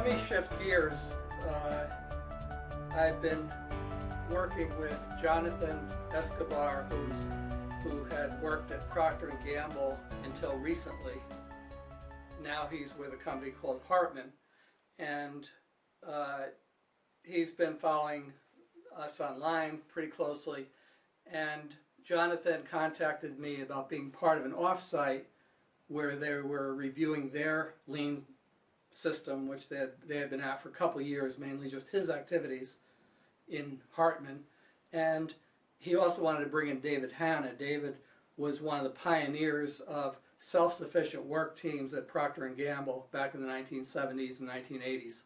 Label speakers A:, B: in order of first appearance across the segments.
A: me shift gears. I've been working with Jonathan Escobar, who had worked at Procter & Gamble until recently. Now he's with a company called Hartman, and he's been following us online pretty closely. And Jonathan contacted me about being part of an offsite where they were reviewing their lean system, which they had been at for a couple of years, mainly just his activities in Hartman. And he also wanted to bring in David Hanna. David was one of the pioneers of self-sufficient work teams at Procter & Gamble back in the 1970s and 1980s.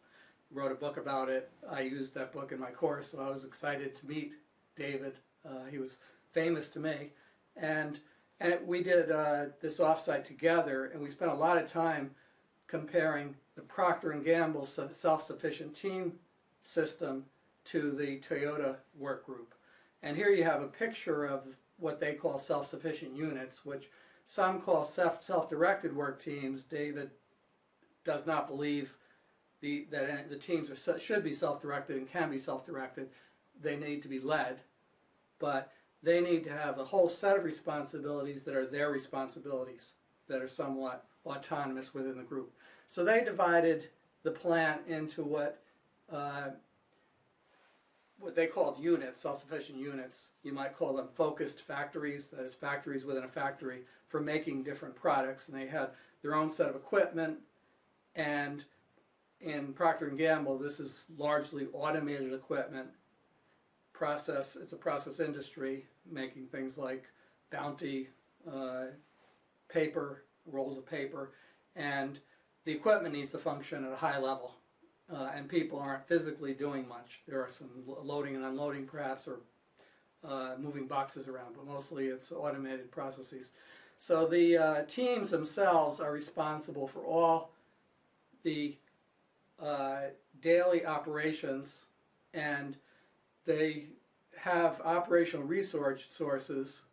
A: He wrote a book about it. I used that book in my course, so I was excited to meet David. He was famous to me. And we did this offsite together, and we spent a lot of time comparing the Procter & Gamble self-sufficient team system to the Toyota work group. And here you have a picture of what they call self-sufficient units, which some call self-directed work teams. David does not believe that the teams should be self-directed and can be self-directed. They need to be led, but they need to have a whole set of responsibilities that are their responsibilities, that are somewhat autonomous within the group. So they divided the plant into what they called units, self-sufficient units. You might call them focused factories, that is factories within a factory for making different products, and they had their own set of equipment. And in Procter & Gamble, this is largely automated equipment. It's a process industry, making things like Bounty, paper, rolls of paper, and the equipment needs to function at a high level. And people aren't physically doing much. There are some loading and unloading perhaps, or moving boxes around, but mostly it's automated processes. So the teams themselves are responsible for all the daily operations, and they have operational resource sources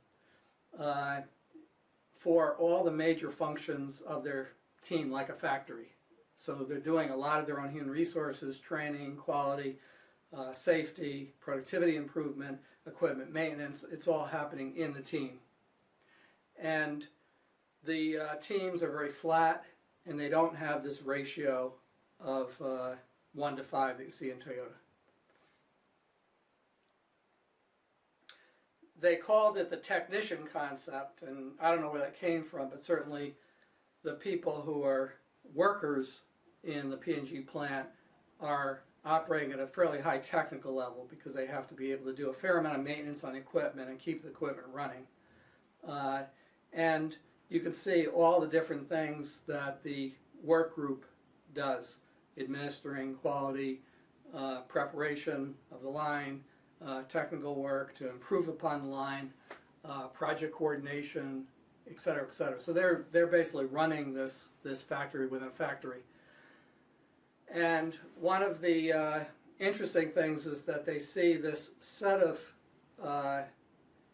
A: for all the major functions of their team, like a factory. So they're doing a lot of their own human resources, training, quality, safety, productivity improvement, equipment maintenance. It's all happening in the team. And the teams are very flat, and they don't have this ratio of 1 to 5 that you see in Toyota. They called it the technician concept, and I don't know where that came from, but certainly the people who are workers in the P&G plant are operating at a fairly high technical level because they have to be able to do a fair amount of maintenance on equipment and keep the equipment running. And you can see all the different things that the work group does: administering quality, preparation of the line, technical work to improve upon the line, project coordination, etc., etc. So they're basically running this factory within a factory. And one of the interesting things is that they see this set of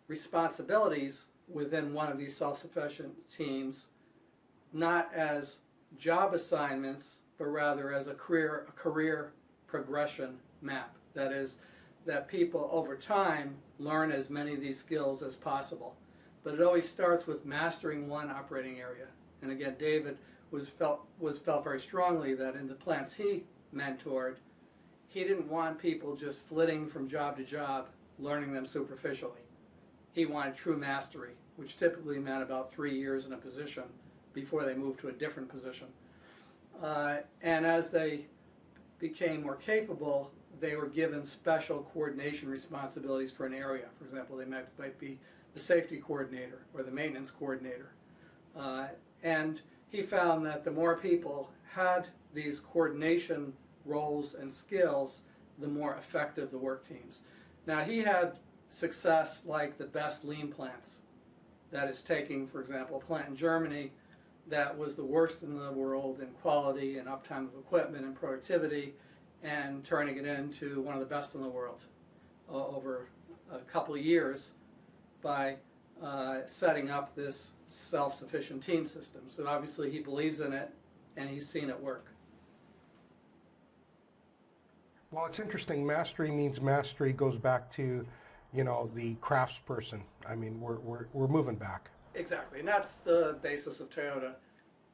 A: responsibilities within one of these self-sufficient teams not as job assignments, but rather as a career progression map. That is, that people over time learn as many of these skills as possible. But it always starts with mastering one operating area. And again, David felt very strongly that in the plants he mentored, he didn't want people just flitting from job to job, learning them superficially. He wanted true mastery, which typically meant about 3 years in a position before they moved to a different position. And as they became more capable, they were given special coordination responsibilities for an area. For example, they might be the safety coordinator or the maintenance coordinator. And he found that the more people had these coordination roles and skills, the more effective the work teams. Now, he had success like the best lean plants. That is, taking, for example, a plant in Germany that was the worst in the world in quality and uptime of equipment and productivity, and turning it into one of the best in the world over a couple of years by setting up this self-sufficient team system. So obviously he believes in it, and he's seen it work.
B: Well, it's interesting. Mastery means mastery goes back to, you know, the craftsperson. I mean, we're moving back.
A: Exactly, and that's the basis of Toyota.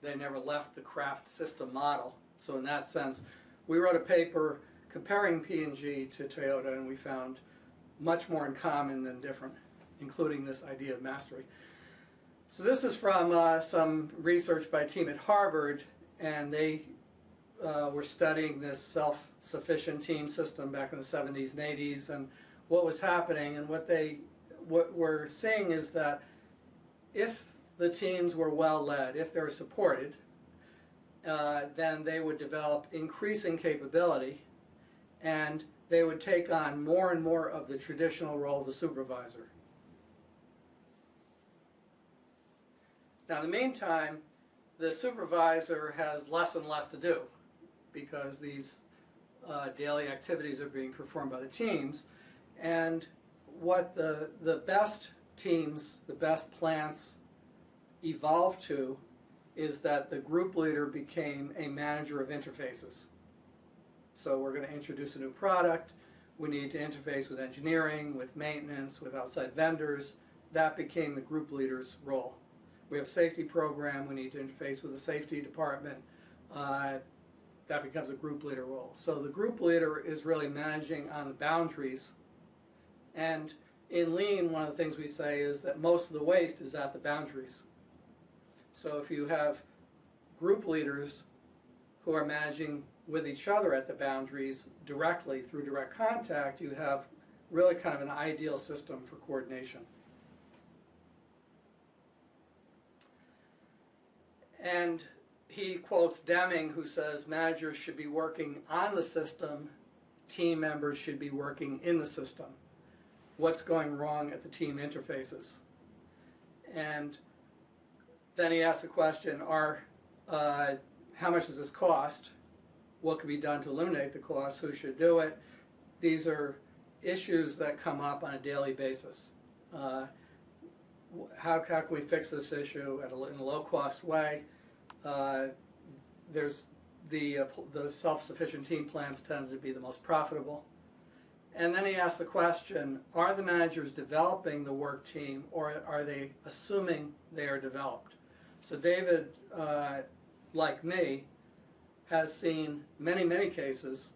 A: They never left the craft system model. So in that sense, we wrote a paper comparing P&G to Toyota, and we found much more in common than different, including this idea of mastery. So this is from some research by a team at Harvard, and they were studying this self-sufficient team system back in the 70s and 80s, and what was happening. And what we're seeing is that if the teams were well led, if they were supported, then they would develop increasing capability, and they would take on more and more of the traditional role of the supervisor. Now, in the meantime, the supervisor has less and less to do because these daily activities are being performed by the teams. And what the best teams, the best plants evolved to is that the group leader became a manager of interfaces. So we're going to introduce a new product. We need to interface with engineering, with maintenance, with outside vendors. That became the group leader's role. We have a safety program. We need to interface with the safety department. That becomes a group leader role. So the group leader is really managing on the boundaries. And in Lean, one of the things we say is that most of the waste is at the boundaries. So if you have group leaders who are managing with each other at the boundaries directly through direct contact, you have really kind of an ideal system for coordination. And he quotes Deming, who says managers should be working on the system, team members should be working in the system. What's going wrong at the team interfaces? And then he asks the question, how much does this cost? What can be done to eliminate the cost? Who should do it? These are issues that come up on a daily basis. How can we fix this issue in a low-cost way? There's the self-sufficient team plans tend to be the most profitable. And then he asks the question, are the managers developing the work team, or are they assuming they are developed? So David, like me, has seen many, many cases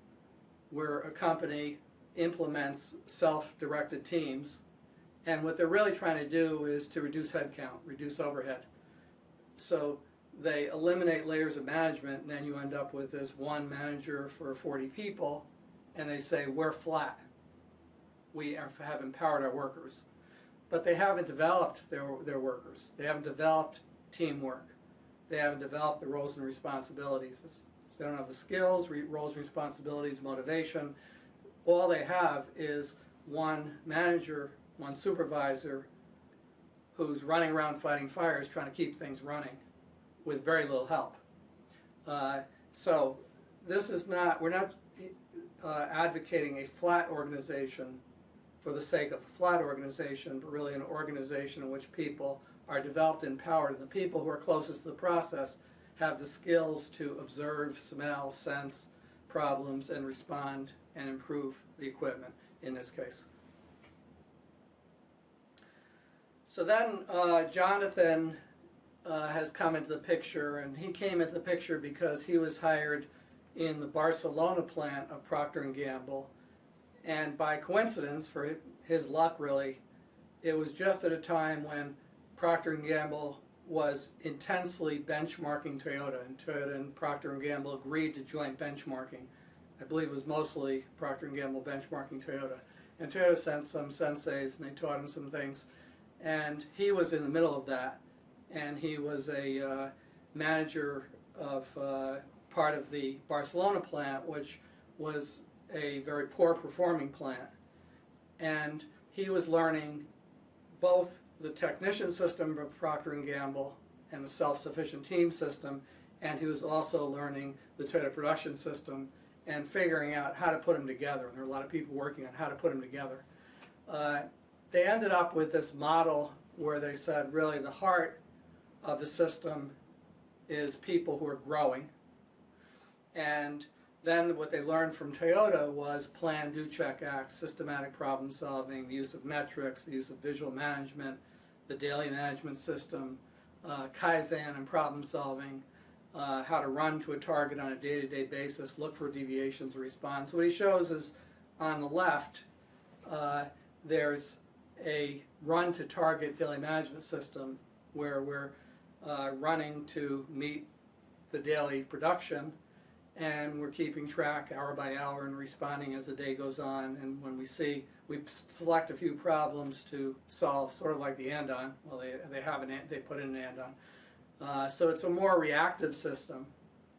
A: where a company implements self-directed teams, and what they're really trying to do is to reduce headcount, reduce overhead. So they eliminate layers of management, and then you end up with this one manager for 40 people, and they say, we're flat. We have empowered our workers. But they haven't developed their workers. They haven't developed teamwork. They haven't developed the roles and responsibilities. So they don't have the skills, roles, responsibilities, motivation. All they have is one manager, one supervisor who's running around fighting fires trying to keep things running with very little help. So this is not, we're not advocating a flat organization for the sake of a flat organization, but really an organization in which people are developed and empowered, and the people who are closest to the process have the skills to observe, smell, sense problems, and respond and improve the equipment in this case. So then Jonathan has come into the picture, and he came into the picture because he was hired in the Barcelona plant of Procter & Gamble, and by coincidence, for his luck really, it was just at a time when Procter & Gamble was intensely benchmarking Toyota, and Toyota and Procter & Gamble agreed to joint benchmarking. I believe it was mostly Procter & Gamble benchmarking Toyota. And Toyota sent some senseis, and they taught him some things. And he was in the middle of that, and he was a manager of part of the Barcelona plant, which was a very poor performing plant. And he was learning both the technician system of Procter & Gamble and the self-sufficient team system, and he was also learning the Toyota production system and figuring out how to put them together. And there were a lot of people working on how to put them together. They ended up with this model where they said really the heart of the system is people who are growing, and then what they learned from Toyota was plan, do, check, act, systematic problem solving, the use of metrics, the use of visual management, the daily management system, Kaizen and problem solving, how to run to a target on a day-to-day basis, look for deviations, respond. So what he shows is on the left, there's a run to target daily management system where we're running to meet the daily production, and we're keeping track hour by hour and responding as the day goes on. And when we see, we select a few problems to solve, sort of like the and-on. Well, they put in an and-on. So it's a more reactive system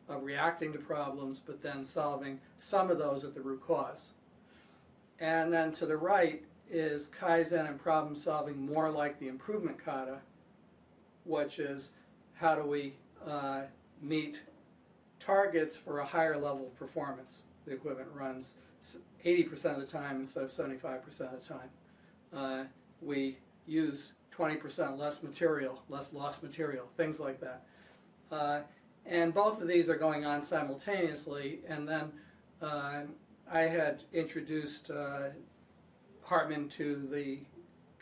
A: of reacting to problems, but then solving some of those at the root cause. And then to the right is Kaizen and problem solving, more like the improvement kata, which is how do we meet targets for a higher level of performance. The equipment runs 80% of the time instead of 75% of the time. We use 20% less material, less lost material, things like that. And both of these are going on simultaneously. And then I had introduced Hartman to the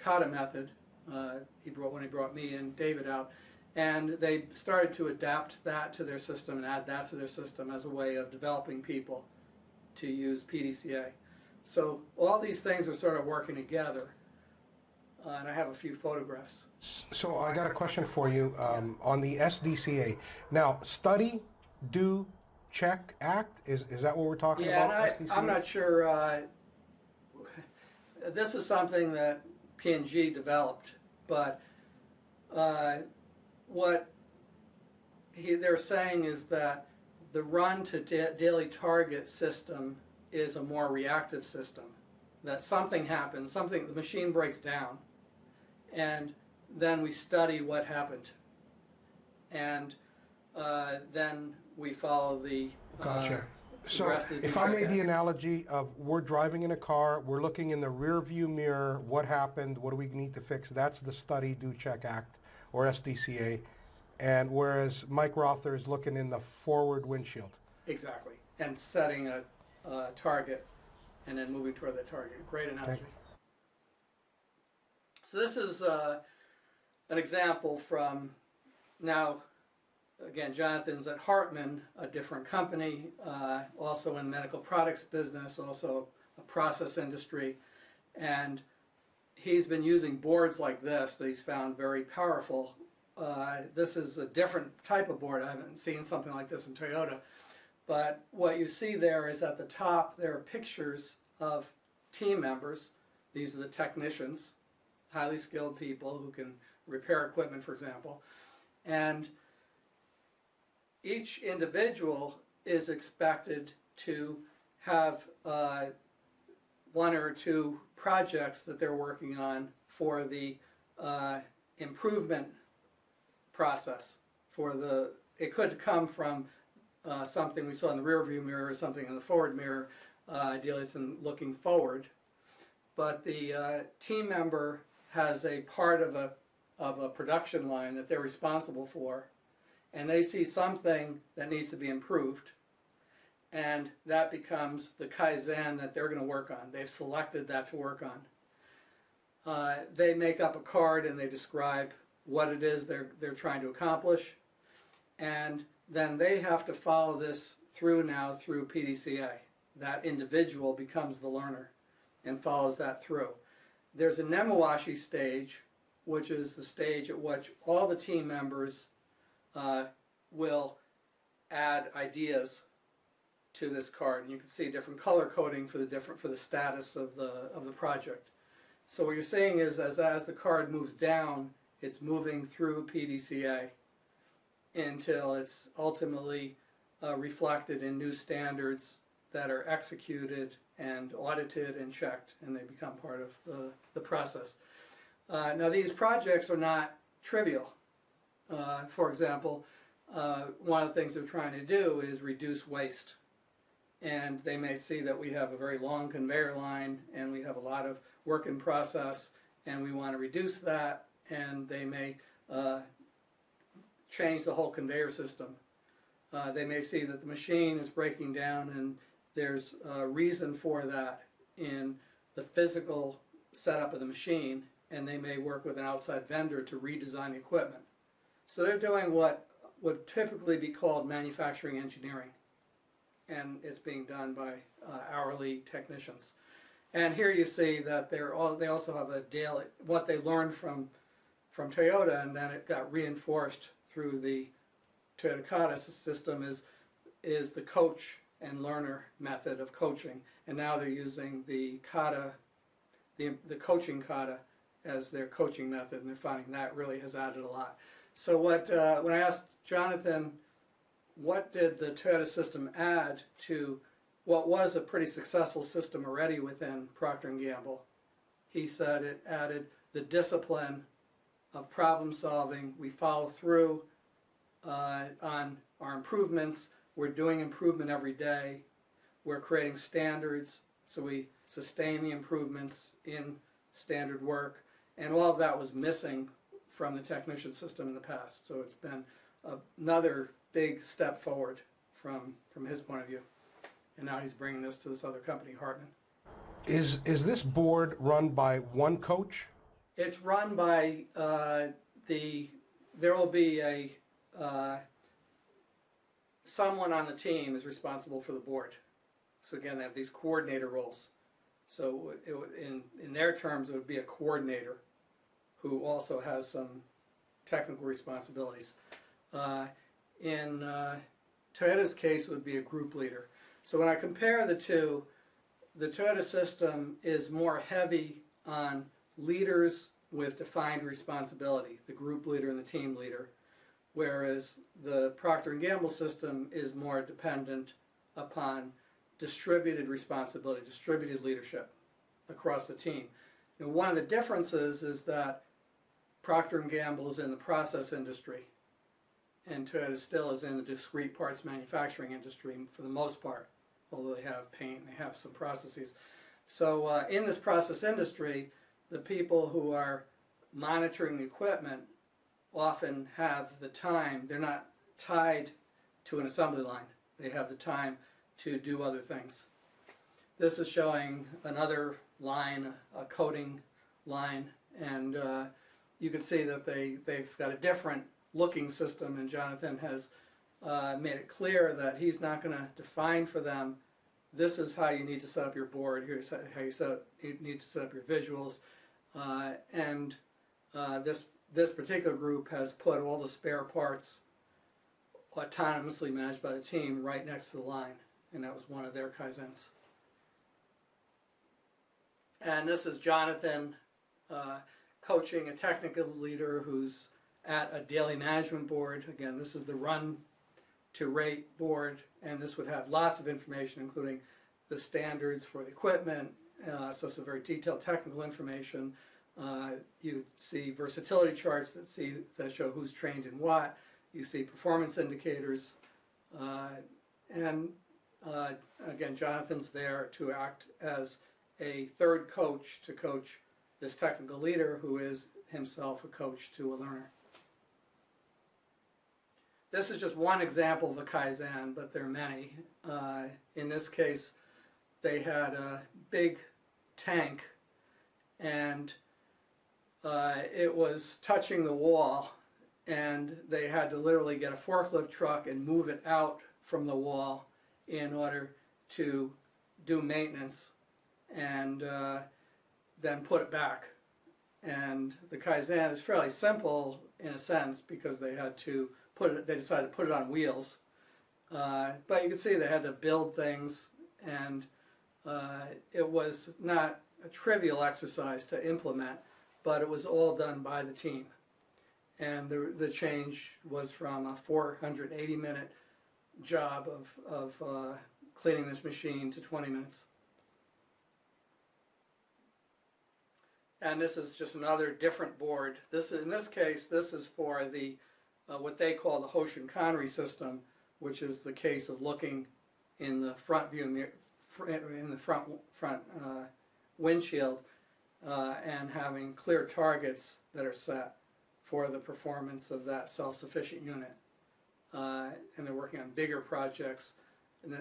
A: kata method. When he brought me and David out. And they started to adapt that to their system and add that to their system as a way of developing people to use PDCA. So all these things are sort of working together. And I have a few photographs.
B: So I got a question for you on the SDCA. Now, study, do, check, act, is that what we're talking about?
A: Yeah, and I'm not sure. This is something that P&G developed, but what they're saying is that the run to daily target system is a more reactive system. That something happens, the machine breaks down, and then we study what happened. And then we follow the
B: Gotcha. So
A: rest of the
B: if I made the analogy of we're driving in a car, we're looking in the rear view mirror, what happened, what do we need to fix, that's the study, do, check, act, or SDCA. And whereas Mike Rother is looking in the forward windshield.
A: Exactly. And setting a target and then moving toward that target. Great analogy.
B: Okay.
A: So this is an example from now, again, Jonathan's at Hartman, a different company, also in medical products business, also a process industry. And he's been using boards like this that he's found very powerful. This is a different type of board. I haven't seen something like this in Toyota. But what you see there is at the top there are pictures of team members. These are the technicians, highly skilled people who can repair equipment, for example. And each individual is expected to have one or two projects that they're working on for the improvement process. It could come from something we saw in the rear view mirror or something in the forward mirror. Ideally it's in looking forward. But the team member has a part of a production line that they're responsible for, and they see something that needs to be improved, and that becomes the Kaizen that they're going to work on. They've selected that to work on. They make up a card and they describe what it is they're trying to accomplish, and then they have to follow this through PDCA. That individual becomes the learner and follows that through. There's a Nemawashi stage, which is the stage at which all the team members will add ideas to this card, and you can see different color coding for the status of the project. So what you're seeing is as the card moves down, it's moving through PDCA until it's ultimately reflected in new standards that are executed and audited and checked, and they become part of the process. Now these projects are not trivial. For example, one of the things they're trying to do is reduce waste. And they may see that we have a very long conveyor line and we have a lot of work in process and we want to reduce that, and they may change the whole conveyor system They may see that the machine is breaking down, and there's a reason for that in the physical setup of the machine, and they may work with an outside vendor to redesign the equipment. So they're doing what would typically be called manufacturing engineering, and it's being done by hourly technicians. And here you see that they also have a daily, what they learned from Toyota, and then it got reinforced through the Toyota Kata system is the coach and learner method of coaching, and now they're using the Kata, the coaching Kata as their coaching method, and they're finding that really has added a lot. So when I asked Jonathan, what did the Toyota system add to what was a pretty successful system already within Procter & Gamble, he said it added the discipline of problem solving. We follow through on our improvements. We're doing improvement every day. We're creating standards, so we sustain the improvements in standard work. And all of that was missing from the technician system in the past. So it's been another big step forward from his point of view. And now he's bringing this to this other company, Hartman.
B: Is this board run by one coach?
A: It's run by there will be a someone on the team is responsible for the board. So again, they have these coordinator roles. So in their terms, it would be a coordinator who also has some technical responsibilities. In Toyota's case, it would be a group leader. So when I compare the two, the Toyota system is more heavy on leaders with defined responsibility, the group leader and the team leader, whereas the Procter & Gamble system is more dependent upon distributed responsibility, distributed leadership across the team. And one of the differences is that Procter & Gamble is in the process industry, and Toyota still is in the discrete parts manufacturing industry for the most part, although they have paint and they have some processes. So in this process industry, the people who are monitoring the equipment often have the time. They're not tied to an assembly line. They have the time to do other things. This is showing another line, a coating line, and you can see that they've got a different looking system, and Jonathan has made it clear that he's not going to define for them, this is how you need to set up your board, here's how you need to set up your visuals, and this particular group has put all the spare parts autonomously managed by the team right next to the line, and that was one of their Kaizens. And this is Jonathan coaching a technical leader who's at a daily management board. Again, this is the run to rate board, and this would have lots of information, including the standards for the equipment, so some very detailed technical information. You see versatility charts that show who's trained in what. You see performance indicators, and again, Jonathan's there to act as a third coach to coach this technical leader who is himself a coach to a learner. This is just one example of a Kaizen, but there are many. In this case, they had a big tank, and it was touching the wall, and they had to literally get a forklift truck and move it out from the wall in order to do maintenance, and then put it back. And the Kaizen is fairly simple in a sense because they had to they decided to put it on wheels. But you can see they had to build things, and it was not a trivial exercise to implement, but it was all done by the team. And the change was from a 480-minute job of cleaning this machine to 20 minutes. And this is just another different board. In this case, this is for the what they call the Hoshin-Conry system, which is the case of looking in the front view mirror, in the front windshield, and having clear targets that are set for the performance of that self-sufficient unit. and they're working on bigger projects.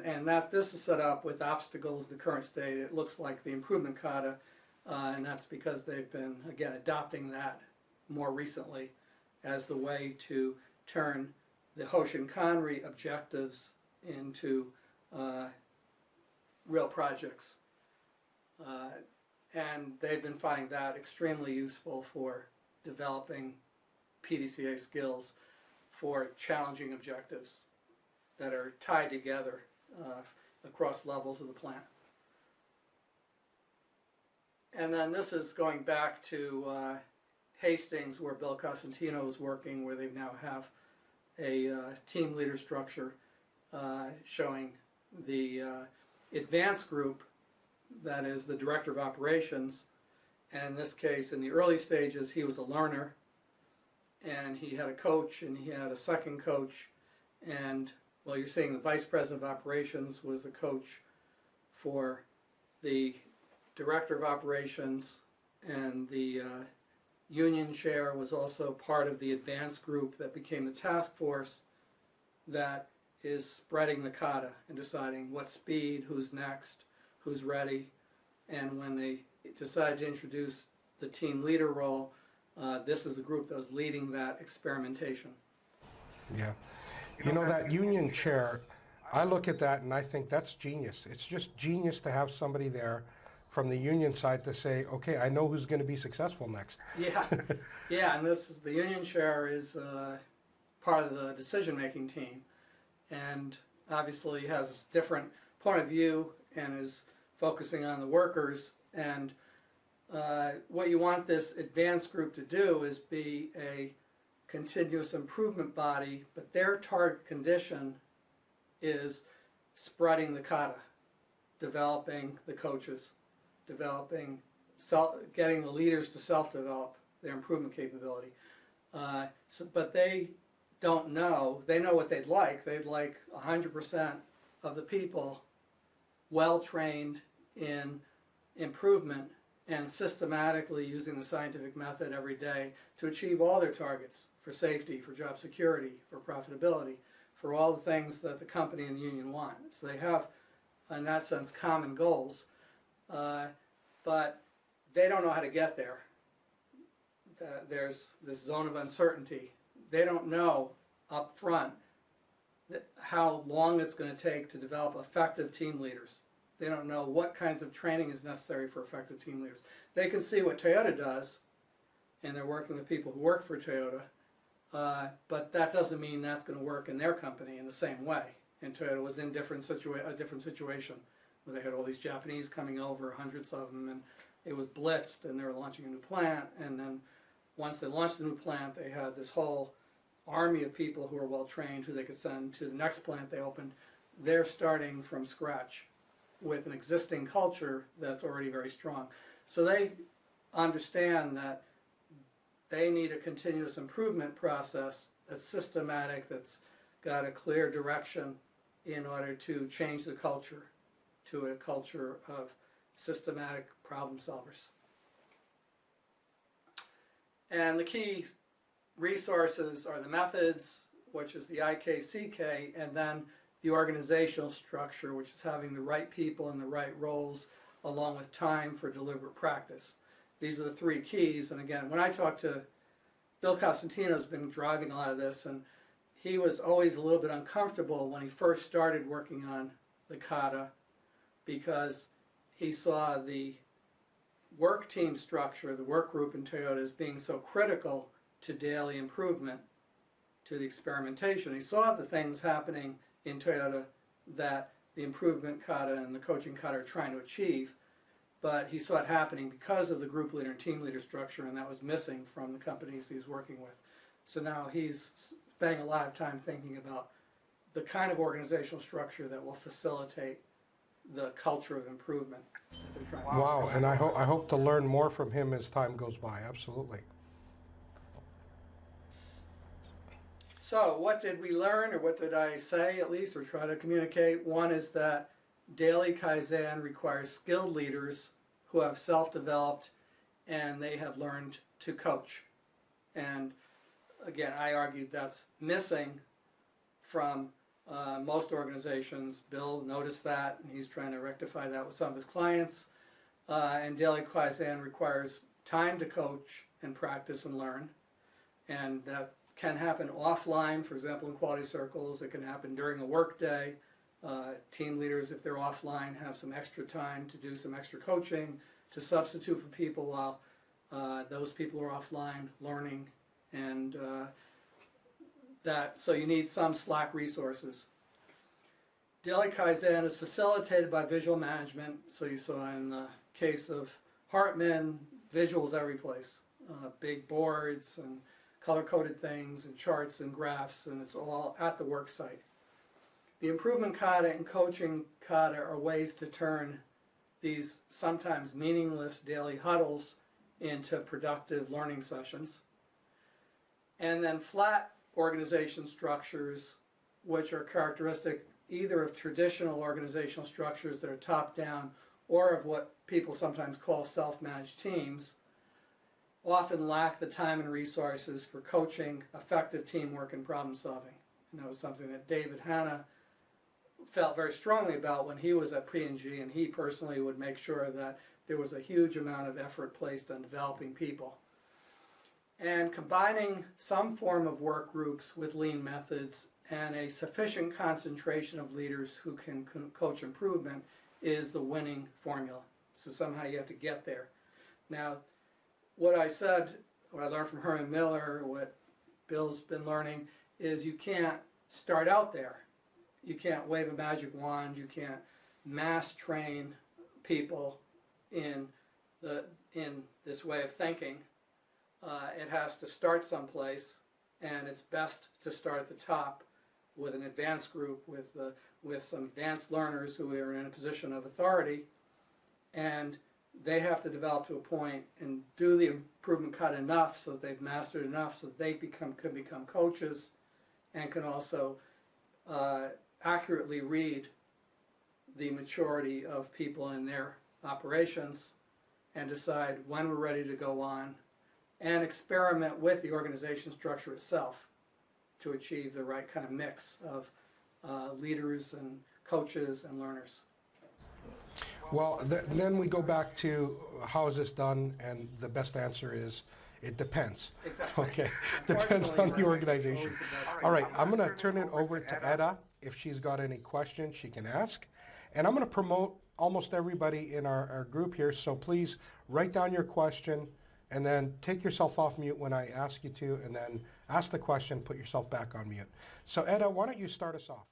A: And that this is set up with obstacles, the current state. It looks like the improvement kata, and that's because they've been, again, adopting that more recently as the way to turn the Hoshinkanri objectives into real projects. And they've been finding that extremely useful for developing PDCA skills for challenging objectives that are tied together across levels of the plant. And then this is going back to Hastings, where Bill Cosentino is working, where they now have a team leader structure showing the advanced group, that is the director of operations, and in this case, in the early stages, he was a learner, and he had a coach, and he had a second coach, and well, you're seeing the vice president of operations was the coach for the director of operations, and the union chair was also part of the advanced group that became the task force that is spreading the kata and deciding what speed, who's next, who's ready. And when they decided to introduce the team leader role, this is the group that was leading that experimentation.
B: Yeah. You know, that union chair, I look at that and I think that's genius. It's just genius to have somebody there from the union side to say, okay, I know who's going to be successful next.
A: Yeah, yeah, and this is the union chair is part of the decision-making team, and obviously has a different point of view and is focusing on the workers. And what you want this advanced group to do is be a continuous improvement body, but their target condition is spreading the kata, developing the coaches, developing, getting the leaders to self-develop their improvement capability. But they don't know. They know what they'd like. They'd like 100% of the people well-trained in improvement and systematically using the scientific method every day to achieve all their targets for safety, for job security, for profitability, for all the things that the company and the union want. So they have, in that sense, common goals. But they don't know how to get there. There's this zone of uncertainty. They don't know up front how long it's going to take to develop effective team leaders. They don't know what kinds of training is necessary for effective team leaders. They can see what Toyota does, and they're working with people who work for Toyota, but that doesn't mean that's going to work in their company in the same way. And Toyota was in a different situation, where they had all these Japanese coming over, hundreds of them, and it was blitzed, and they were launching a new plant. And then once they launched the new plant, they had this whole army of people who were well trained, who they could send to the next plant they opened. They're starting from scratch with an existing culture that's already very strong. So they understand that they need a continuous improvement process that's systematic, that's got a clear direction in order to change the culture to a culture of systematic problem solvers. And the key resources are the methods, which is the IKCK, and then the organizational structure, which is having the right people in the right roles, along with time for deliberate practice. These are the three keys. And again, when I talk to Bill Cosentino, has been driving a lot of this, and he was always a little bit uncomfortable when he first started working on the kata, because he saw the work team structure, the work group in Toyota, as being so critical to daily improvement, to the experimentation. He saw the things happening in Toyota that the improvement kata and the coaching kata are trying to achieve, but he saw it happening because of the group leader and team leader structure, and that was missing from the companies he's working with. So now he's spending a lot of time thinking about the kind of organizational structure that will facilitate the culture of improvement that they're trying to.
B: Wow, and I hope to learn more from him as time goes by, absolutely.
A: So what did we learn, or what did I say at least, or try to communicate? One is that daily Kaizen requires skilled leaders who have self-developed and they have learned to coach. And again, I argued that's missing from most organizations. Bill noticed that, and he's trying to rectify that with some of his clients. And daily Kaizen requires time to coach and practice and learn. And that can happen offline, for example, in quality circles. It can happen during a work day. Team leaders, if they're offline, have some extra time to do some extra coaching, to substitute for people while those people are offline learning. And so you need some Slack resources. Daily Kaizen is facilitated by visual management. So you saw in the case of Hartman, visuals every place. Big boards and color-coded things and charts and graphs, and it's all at the work site. The improvement kata and coaching kata are ways to turn these sometimes meaningless daily huddles into productive learning sessions. And then flat organization structures, which are characteristic either of traditional organizational structures that are top-down or of what people sometimes call self-managed teams, often lack the time and resources for coaching, effective teamwork, and problem solving. And that was something that David Hanna felt very strongly about when he was at P&G, and he personally would make sure that there was a huge amount of effort placed on developing people. And combining some form of work groups with lean methods and a sufficient concentration of leaders who can coach improvement is the winning formula. So somehow you have to get there. Now, what I learned from Herman Miller, what Bill's been learning, is you can't start out there. You can't wave a magic wand. You can't mass train people in this way of thinking. It has to start someplace, and it's best to start at the top with an advanced group, with some advanced learners who are in a position of authority, and they have to develop to a point and do the improvement cut enough so that they've mastered enough so that they can become coaches and can also accurately read the maturity of people in their operations and decide when we're ready to go on and experiment with the organization structure itself to achieve the right kind of mix of leaders and coaches and learners.
B: Well, then we go back to how is this done, and the best answer is it depends.
A: Exactly.
B: Okay, depends on the organization. All right, I'm going to turn it over to Edda. If she's got any questions, she can ask. And I'm going to promote almost everybody in our group here, so please write down your question and then take yourself off mute when I ask you to, and then ask the question, put yourself back on mute. So Edda, why don't you start us off?